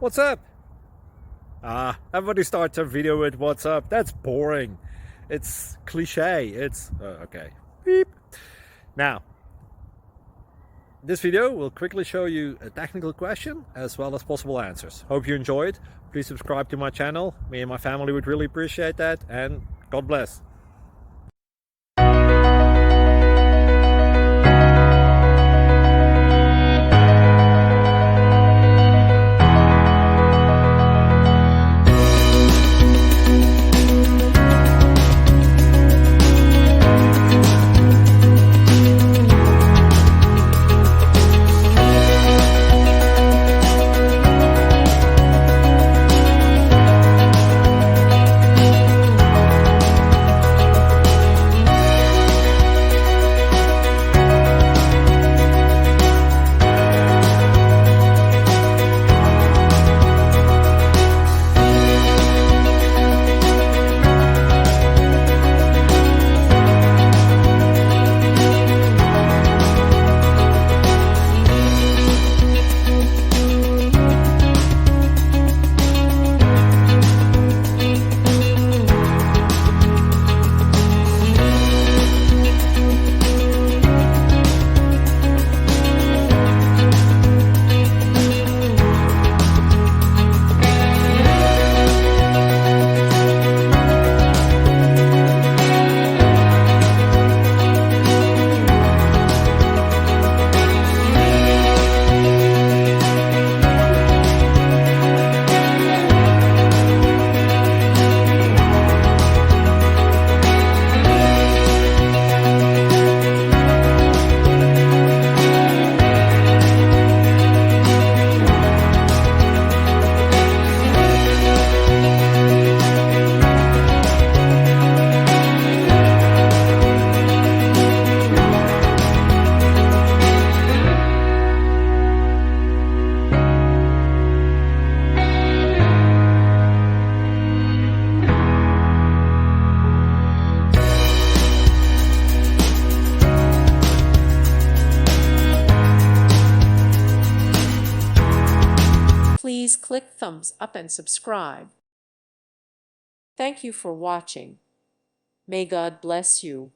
What's up? Everybody starts a video with what's up. That's boring. It's cliche. It's okay. Beep. Now, this video will quickly show you a technical question as well as possible answers. Hope you enjoyed. Please subscribe to my channel. Me and my family would really appreciate that, and God bless. Please click thumbs up and subscribe. Thank you for watching. May God bless you.